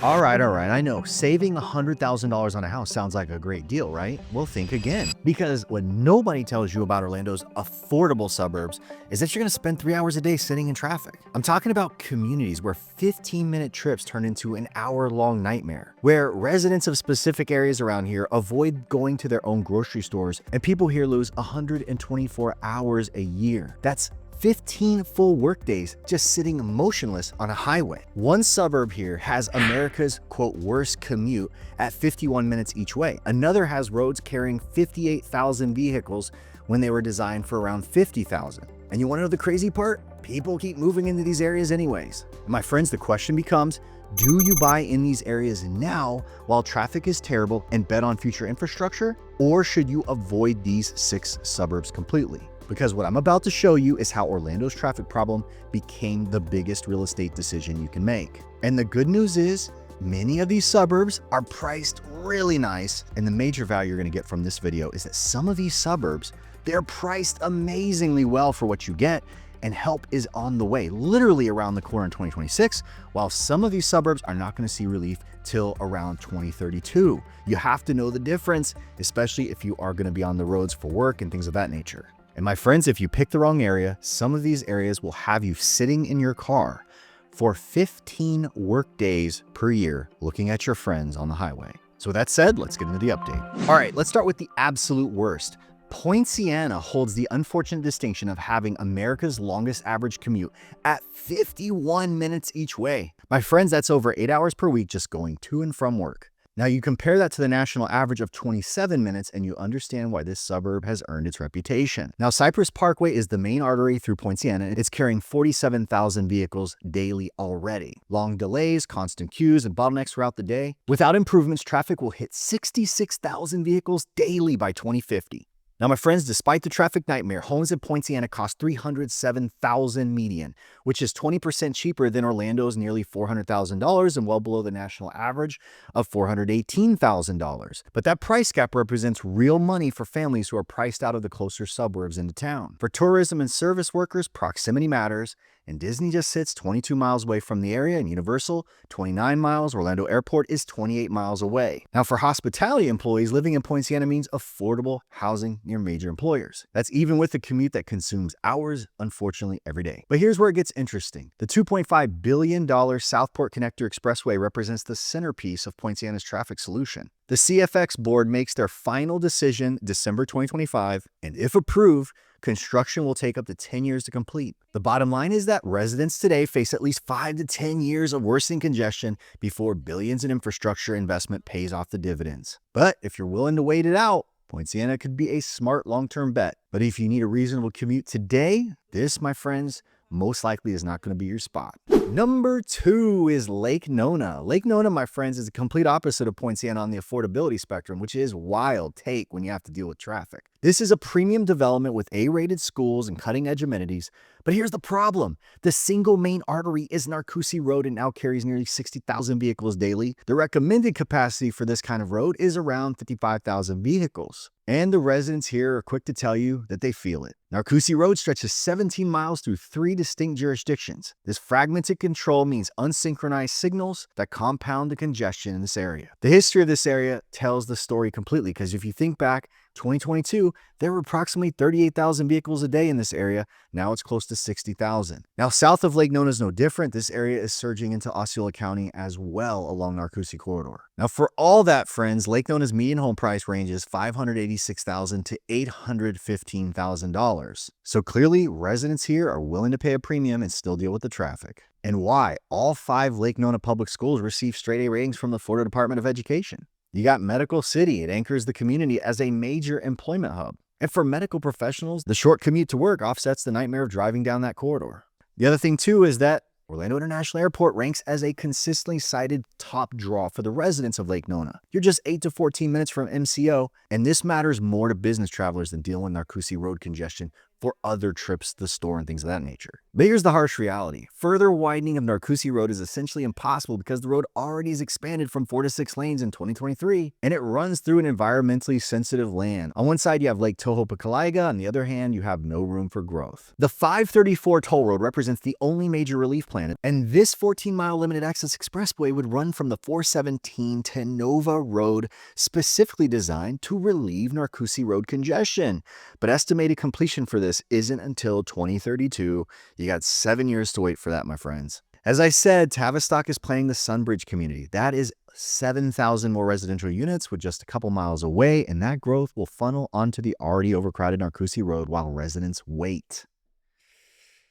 All right, I know. Saving $100,000 on a house sounds like a great deal, right? Well, think again. Because what nobody tells you about Orlando's affordable suburbs is that you're gonna spend 3 hours a day sitting in traffic. I'm talking about communities where 15-minute trips turn into an hour-long nightmare, where residents of specific areas around here avoid going to their own grocery stores, and people here lose 124 hours a year. That's 15 full workdays just sitting motionless on a highway. One suburb here has America's, quote, worst commute at 51 minutes each way. Another has roads carrying 58,000 vehicles when they were designed for around 50,000. And you want to know the crazy part? People keep moving into these areas anyways. And my friends, the question becomes, do you buy in these areas now while traffic is terrible and bet on future infrastructure? Or should you avoid these 6 suburbs completely? Because what I'm about to show you is how Orlando's traffic problem became the biggest real estate decision you can make. And the good news is, many of these suburbs are priced really nice, and the major value you're gonna get from this video is that some of these suburbs, they're priced amazingly well for what you get, and help is on the way, literally around the corner in 2026, while some of these suburbs are not gonna see relief till around 2032. You have to know the difference, especially if you are gonna be on the roads for work and things of that nature. And my friends, if you pick the wrong area, some of these areas will have you sitting in your car for 15 work days per year looking at your friends on the highway. So with that said, let's get into the update. All right, let's start with the absolute worst. Poinciana holds the unfortunate distinction of having America's longest average commute at 51 minutes each way. My friends, that's over 8 hours per week just going to and from work. Now you compare that to the national average of 27 minutes and you understand why this suburb has earned its reputation. Now Cypress Parkway is the main artery through Poinciana. It's carrying 47,000 vehicles daily already. Long delays, constant queues, and bottlenecks throughout the day. Without improvements, traffic will hit 66,000 vehicles daily by 2050. Now, my friends, despite the traffic nightmare, homes in Poinciana cost $307,000 median, which is 20% cheaper than Orlando's nearly $400,000 and well below the national average of $418,000. But that price gap represents real money for families who are priced out of the closer suburbs into town. For tourism and service workers, proximity matters, and Disney just sits 22 miles away from the area, and Universal, 29 miles, Orlando Airport is 28 miles away. Now, for hospitality employees, living in Poinciana means affordable housing near major employers. That's even with a commute that consumes hours, unfortunately, every day. But here's where it gets interesting. The $2.5 billion Southport Connector Expressway represents the centerpiece of Poinciana's traffic solution. The CFX board makes their final decision December 2025, and if approved, construction will take up to 10 years to complete. The bottom line is that residents today face at least 5 to 10 years of worsening congestion before billions in infrastructure investment pays off the dividends. But if you're willing to wait it out, Poinciana could be a smart long-term bet. But if you need a reasonable commute today, this, my friends, most likely is not going to be your spot. Number 2 is Lake Nona. Lake Nona, my friends, is the complete opposite of Poinciana on the affordability spectrum, which is wild take when you have to deal with traffic. This is a premium development with A-rated schools and cutting-edge amenities. But here's the problem. The single main artery is Narcoossee Road and now carries nearly 60,000 vehicles daily. The recommended capacity for this kind of road is around 55,000 vehicles. And the residents here are quick to tell you that they feel it. Narcoossee Road stretches 17 miles through 3 distinct jurisdictions. This fragmented control means unsynchronized signals that compound the congestion in this area. The history of this area tells the story completely, because if you think back, 2022, there were approximately 38,000 vehicles a day in this area. Now it's close to 60,000. Now, south of Lake Nona is no different. This area is surging into Osceola County as well along Narcoossee Corridor. Now, for all that, friends, Lake Nona's median home price ranges $586,000 to $815,000. So clearly, residents here are willing to pay a premium and still deal with the traffic. And why? All 5 Lake Nona public schools receive straight A ratings from the Florida Department of Education. You got Medical City. It anchors the community as a major employment hub. And for medical professionals, the short commute to work offsets the nightmare of driving down that corridor. The other thing, too, is that Orlando International Airport ranks as a consistently cited top draw for the residents of Lake Nona. You're just 8 to 14 minutes from MCO, and this matters more to business travelers than dealing with Narcoossee Road congestion for other trips to the store and things of that nature. But here's the harsh reality. Further widening of Narcoossee Road is essentially impossible because the road already is expanded from 4 to 6 lanes in 2023, and it runs through an environmentally sensitive land. On one side, you have Lake Tohopekaliga. On the other hand, you have no room for growth. The 534 toll road represents the only major relief plan, and this 14-mile limited access expressway would run from the 417 to Nova Road, specifically designed to relieve Narcoossee Road congestion. But estimated completion for this isn't until 2032. You got 7 years to wait for that, my friends. As I said, Tavistock is planning the Sunbridge community. That is 7,000 more residential units with just a couple miles away, and that growth will funnel onto the already overcrowded Narcoossee Road while residents wait.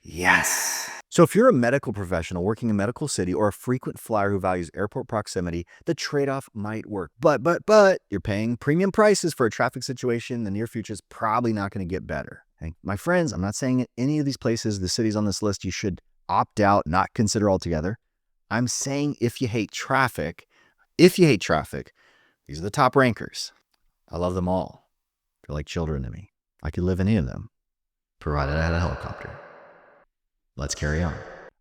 Yes. So if you're a medical professional working in Medical City or a frequent flyer who values airport proximity, the trade-off might work. But you're paying premium prices for a traffic situation. The near future is probably not going to get better. Okay? My friends, I'm not saying in any of these places, the cities on this list, you should opt out, not consider altogether. I'm saying if you hate traffic, these are the top rankers. I love them all. They're like children to me. I could live in any of them, provided I had a helicopter. Let's carry on.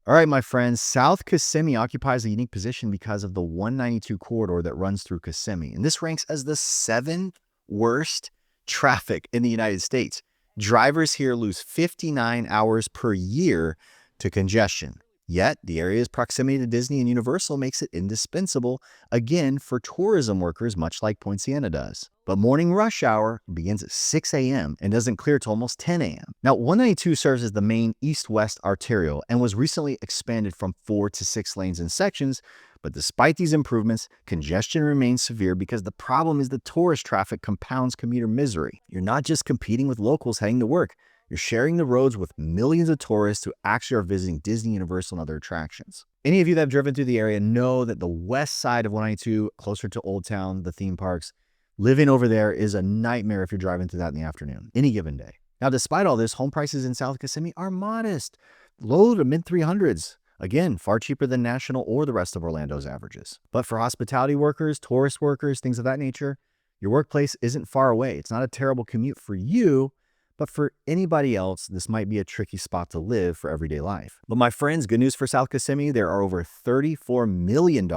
All right, my friends, South Kissimmee occupies a unique position because of the 192 corridor that runs through Kissimmee. And this ranks as the 7th worst traffic in the United States. Drivers here lose 59 hours per year to congestion. Yet, the area's proximity to Disney and Universal makes it indispensable, again, for tourism workers, much like Poinciana does. But morning rush hour begins at 6 a.m. and doesn't clear till almost 10 a.m. Now, 192 serves as the main east-west arterial and was recently expanded from 4 to 6 lanes in sections. But despite these improvements, congestion remains severe because the problem is the tourist traffic compounds commuter misery. You're not just competing with locals heading to work. You're sharing the roads with millions of tourists who actually are visiting Disney, Universal, and other attractions. Any of you that have driven through the area know that the west side of 192, closer to Old Town, the theme parks, living over there is a nightmare if you're driving through that in the afternoon, any given day. Now, despite all this, home prices in South Kissimmee are modest, low to mid 300s. Again, far cheaper than national or the rest of Orlando's averages. But for hospitality workers, tourist workers, things of that nature, your workplace isn't far away. It's not a terrible commute for you, but for anybody else, this might be a tricky spot to live for everyday life. But my friends, good news for South Kissimmee, there are over $34 million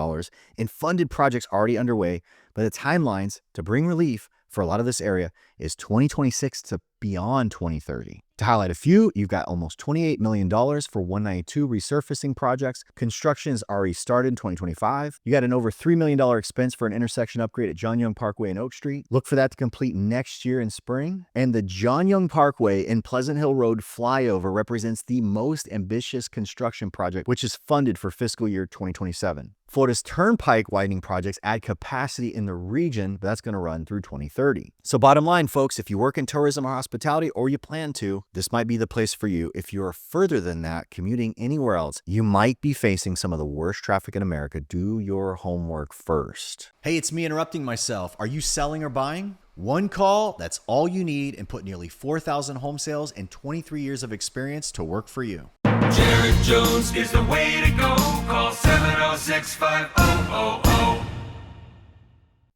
in funded projects already underway, but the timelines to bring relief for a lot of this area is 2026 to beyond 2030. To highlight a few, you've got almost $28 million for 192 resurfacing projects. Construction has already started in 2025. You got an over $3 million expense for an intersection upgrade at John Young Parkway and Oak Street. Look for that to complete next year in spring. And the John Young Parkway and Pleasant Hill Road flyover represents the most ambitious construction project, which is funded for fiscal year 2027. Florida's Turnpike widening projects add capacity in the region, but that's going to run through 2030. So bottom line, folks, if you work in tourism or hospitality, or you plan to, this might be the place for you. If you're further than that, commuting anywhere else, you might be facing some of the worst traffic in America. Do your homework first. Hey, it's me interrupting myself. Are you selling or buying? One call, that's all you need, and put nearly 4,000 home sales and 23 years of experience to work for you. Jared Jones is the way to go. Call 706-5000.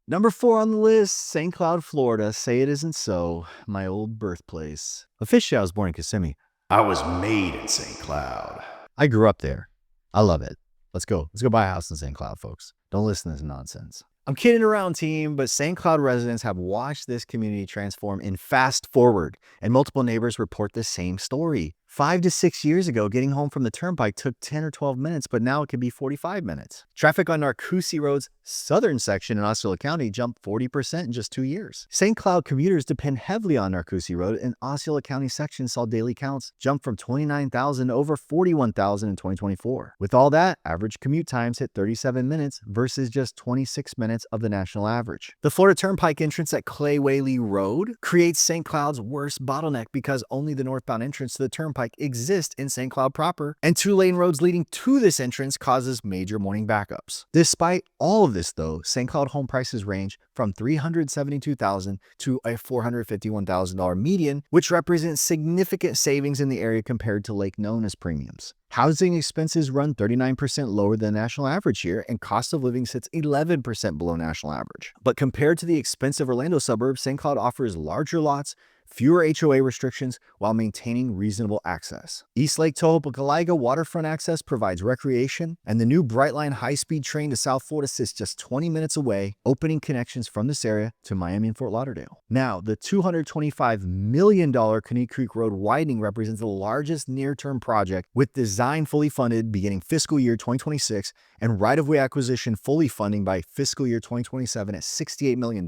Number 4 on the list, St. Cloud, Florida. Say it isn't so. My old birthplace. Officially, I was born in Kissimmee. I was made in St. Cloud. I grew up there. I love it. Let's go. Let's go buy a house in St. Cloud, folks. Don't listen to this nonsense. I'm kidding around, team, but St. Cloud residents have watched this community transform in fast forward, and multiple neighbors report the same story. 5 to 6 years ago, getting home from the Turnpike took 10 or 12 minutes, but now it can be 45 minutes. Traffic on Narcoossee Road's southern section in Osceola County jumped 40% in just 2 years. St. Cloud commuters depend heavily on Narcoossee Road, and Osceola County section saw daily counts jump from 29,000 to over 41,000 in 2024. With all that, average commute times hit 37 minutes versus just 26 minutes of the national average. The Florida Turnpike entrance at Clay Whaley Road creates St. Cloud's worst bottleneck because only the northbound entrance to the Turnpike exist in St. Cloud proper, and 2-lane roads leading to this entrance causes major morning backups. Despite all of this, though, St. Cloud home prices range from $372,000 to a $451,000 median, which represents significant savings in the area compared to Lake Nona's premiums. Housing expenses run 39% lower than the national average here, and cost of living sits 11% below national average. But compared to the expensive Orlando suburbs, St. Cloud offers larger lots, fewer HOA restrictions while maintaining reasonable access. East Lake Tohopekaliga waterfront access provides recreation, and the new Brightline high-speed train to South Florida sits just 20 minutes away, opening connections from this area to Miami and Fort Lauderdale. Now, the $225 million Caney Creek Road widening represents the largest near-term project, with design fully funded beginning fiscal year 2026 and right-of-way acquisition fully funding by fiscal year 2027 at $68 million.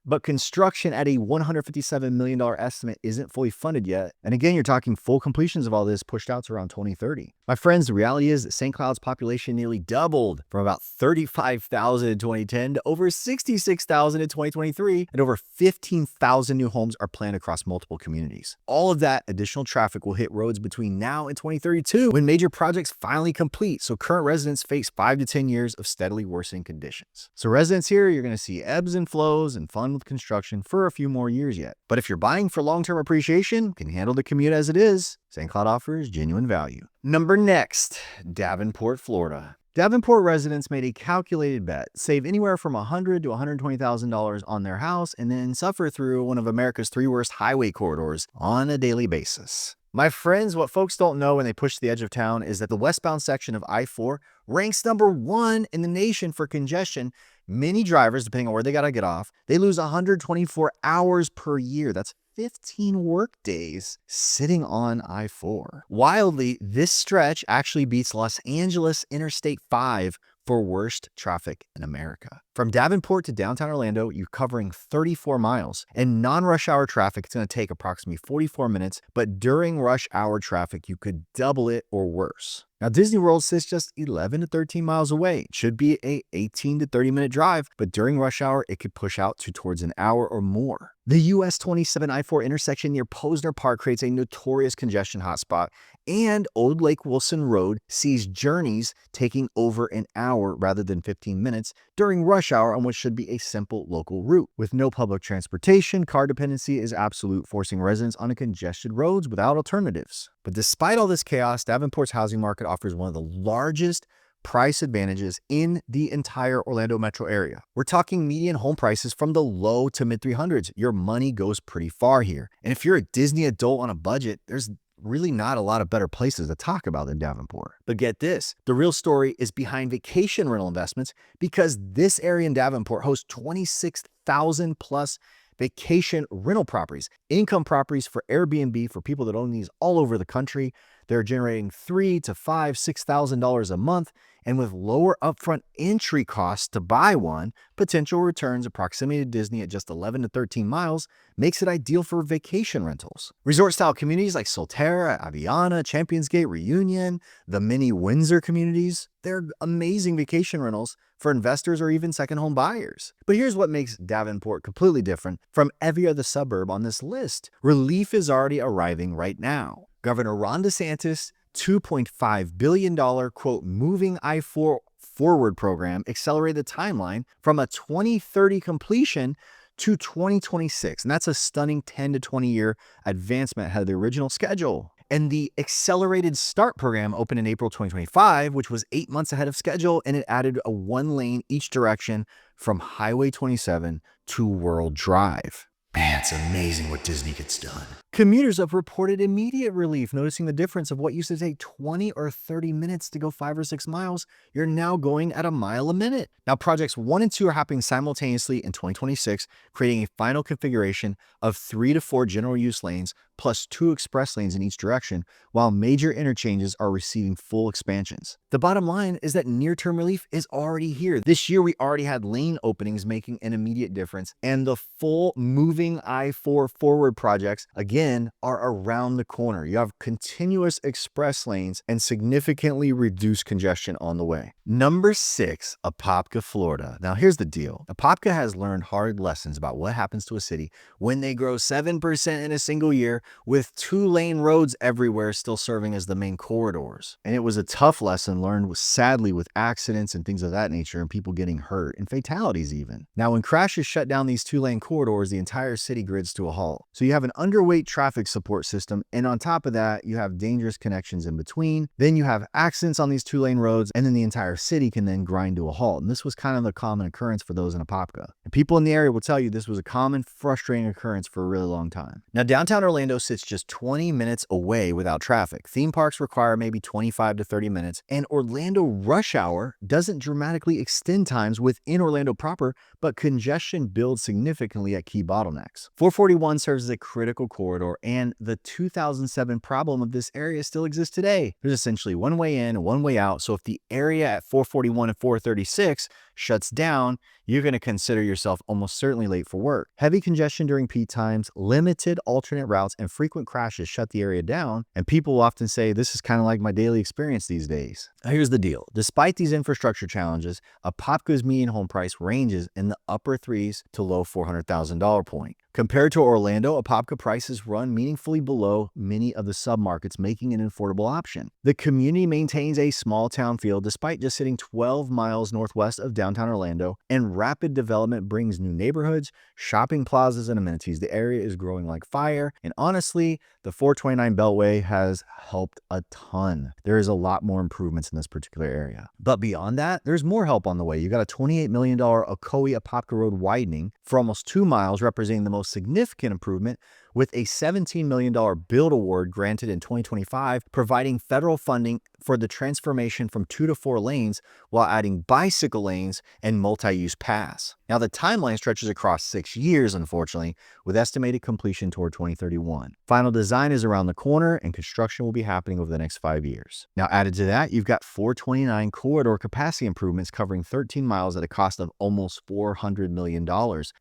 But construction at a $157 million estimate isn't fully funded yet. And again, you're talking full completions of all this pushed out to around 2030. My friends, the reality is that St. Cloud's population nearly doubled from about 35,000 in 2010 to over 66,000 in 2023, and over 15,000 new homes are planned across multiple communities. All of that additional traffic will hit roads between now and 2032 when major projects finally complete, so current residents face 5 to 10 years of steadily worsening conditions. So residents here, you're going to see ebbs and flows and fun with construction for a few more years yet. But if you're buying for long-term appreciation, can handle the commute as it is, St. Cloud offers genuine value. Number next, Davenport, Florida. Davenport residents made a calculated bet, save anywhere from $100,000 to $120,000 on their house, and then suffer through one of America's 3 worst highway corridors on a daily basis. My friends, what folks don't know when they push the edge of town is that the westbound section of I-4 ranks number 1 in the nation for congestion. Many drivers, depending on where they gotta get off, they lose 124 hours per year. That's 15 work days sitting on I-4. Wildly, this stretch actually beats Los Angeles Interstate 5 for worst traffic in America. From Davenport to downtown Orlando, you're covering 34 miles. In non-rush hour traffic, it's going to take approximately 44 minutes, but during rush hour traffic, you could double it or worse. Now, Disney World sits just 11 to 13 miles away. It should be a 18 to 30 minute drive, but during rush hour, it could push out to towards an hour or more. The US 27 I-4 intersection near Posner Park creates a notorious congestion hotspot, and Old Lake Wilson Road sees journeys taking over an hour rather than 15 minutes during rush hour on what should be a simple local route. With no public transportation, car dependency is absolute, forcing residents onto congested roads without alternatives. But despite all this chaos, Davenport's housing market offers one of the largest price advantages in the entire Orlando metro area. We're talking median home prices from the low to mid 300s. Your money goes pretty far here. And if you're a Disney adult on a budget, there's really not a lot of better places to talk about than Davenport. But get this, the real story is behind vacation rental investments, because this area in Davenport hosts 26,000 plus vacation rental properties, income properties for Airbnb for people that own these all over the country. They're generating $3,000 to $5,000, $6,000 a month, and with lower upfront entry costs to buy one, potential returns of proximity to Disney at just 11 to 13 miles makes it ideal for vacation rentals. Resort-style communities like Solterra, Aviana, Champions Gate, Reunion, the mini Windsor communities, they're amazing vacation rentals for investors or even second home buyers. But here's what makes Davenport completely different from every other suburb on this list. Relief is already arriving right now. Governor Ron DeSantis' $2.5 billion, quote, moving I-4 forward program accelerated the timeline from a 2030 completion to 2026. And that's a stunning 10 to 20 year advancement ahead of the original schedule. And the Accelerated Start program opened in April 2025, which was 8 months ahead of schedule, and it added a 1 lane each direction from Highway 27 to World Drive. Man, it's amazing what Disney gets done. Commuters have reported immediate relief, noticing the difference of what used to take 20 or 30 minutes to go 5 or 6 miles. You're now going at a mile a minute. Now, projects 1 and 2 are happening simultaneously in 2026, creating a final configuration of 3 to 4 general use lanes plus 2 express lanes in each direction, while major interchanges are receiving full expansions. The bottom line is that near-term relief is already here. This year, we already had lane openings making an immediate difference, and the full moving I-4 forward projects, again, are around the corner. You have continuous express lanes and significantly reduced congestion on the way. Number 6, Apopka, Florida. Now, here's the deal. Apopka has learned hard lessons about what happens to a city when they grow 7% in a single year, with 2-lane roads everywhere still serving as the main corridors. And it was a tough lesson learned, sadly, with accidents and things of that nature and people getting hurt and fatalities even. Now, when crashes shut down these 2-lane corridors, the entire city grids to a halt. So you have an underweight traffic support system, and on top of that, you have dangerous connections in between. Then you have accidents on these 2-lane roads, and then the entire city can then grind to a halt. And this was kind of the common occurrence for those in Apopka. And people in the area will tell you this was a common, frustrating occurrence for a really long time. Now, downtown Orlando sits just 20 minutes away without traffic. Theme parks require maybe 25 to 30 minutes, and Orlando rush hour doesn't dramatically extend times within Orlando proper, but congestion builds significantly at key bottlenecks. 441 serves as a critical corridor, and the 2007 problem of this area still exists today. There's essentially one way in and one way out, so if the area at 441 and 436 shuts down, you're going to consider yourself almost certainly late for work. Heavy congestion during peak times, limited alternate routes, and frequent crashes shut the area down, and people will often say this is kind of like my daily experience these days. Now, here's the deal. Despite these infrastructure challenges, Apopka's median home price ranges in the upper threes to low $400,000 point. Compared to Orlando, Apopka prices run meaningfully below many of the submarkets, making it an affordable option. The community maintains a small town feel despite just sitting 12 miles northwest of downtown Orlando, and rapid development brings new neighborhoods, shopping plazas, and amenities. The area is growing like fire, and honestly, the 429 Beltway has helped a ton. There is a lot more improvements in this particular area. But beyond that, there's more help on the way. You got a $28 million Ocoee-Apopka Road widening for almost 2 miles, representing the most significant improvement, with a $17 million build award granted in 2025, providing federal funding for the transformation from 2 to 4 lanes while adding bicycle lanes and multi-use paths. Now, the timeline stretches across 6 years, unfortunately, with estimated completion toward 2031. Final design is around the corner, and construction will be happening over the next 5 years. Now, added to that, you've got 429 corridor capacity improvements covering 13 miles at a cost of almost $400 million.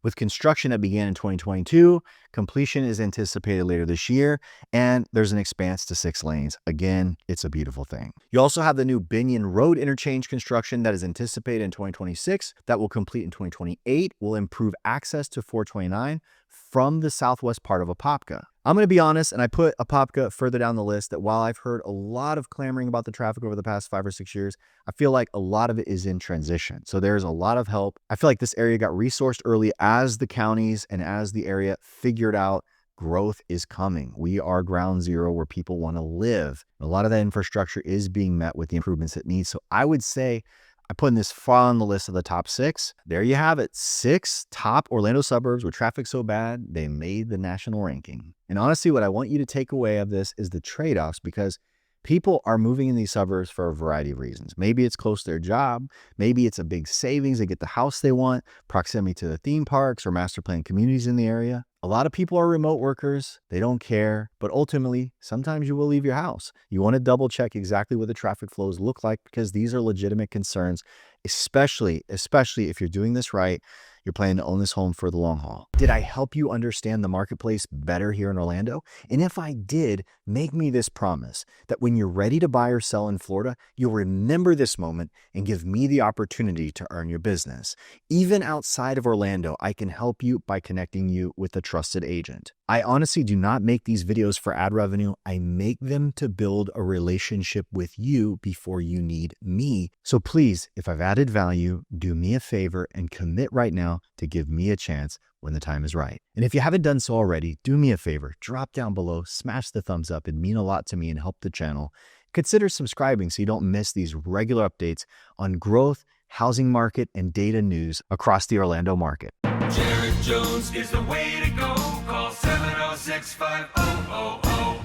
With construction that began in 2022, completion is anticipated later this year, and there's an expanse to 6 lanes. Again, it's a beautiful thing. You also have the new Binion Road interchange construction that is anticipated in 2026, that will complete in 2028, will improve access to 429 from the southwest part of Apopka. I'm going to be honest, and I put Apopka further down the list, that while I've heard a lot of clamoring about the traffic over the past 5 or 6 years, I feel like a lot of it is in transition. So there's a lot of help. I feel like this area got resourced early as the counties and as the area figured out growth is coming. We are ground zero where people want to live. A lot of that infrastructure is being met with the improvements it needs. So I would say I put in this far on the list of the top 6. There you have it. 6 top Orlando suburbs with traffic so bad they made the national ranking. And honestly, what I want you to take away of this is the trade-offs, because people are moving in these suburbs for a variety of reasons. Maybe it's close to their job. Maybe it's a big savings. They get the house they want, proximity to the theme parks or master plan communities in the area. A lot of people are remote workers. They don't care. But ultimately, sometimes you will leave your house. You want to double check exactly what the traffic flows look like, because these are legitimate concerns, especially if you're doing this right. You're planning to own this home for the long haul. Did I help you understand the marketplace better here in Orlando? And if I did, make me this promise that when you're ready to buy or sell in Florida, you'll remember this moment and give me the opportunity to earn your business. Even outside of Orlando, I can help you by connecting you with a trusted agent. I honestly do not make these videos for ad revenue. I make them to build a relationship with you before you need me. So please, if I've added value, do me a favor and commit right now to give me a chance when the time is right. And if you haven't done so already, do me a favor, drop down below, smash the thumbs up. It'd mean a lot to me and help the channel. Consider subscribing so you don't miss these regular updates on growth, housing market, and data news across the Orlando market. Jared Jones is the way to go. Call 706-5000.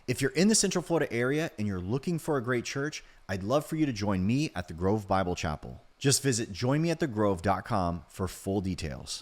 If you're in the Central Florida area and you're looking for a great church, I'd love for you to join me at the Grove Bible Chapel. Just visit joinmeatthegrove.com for full details.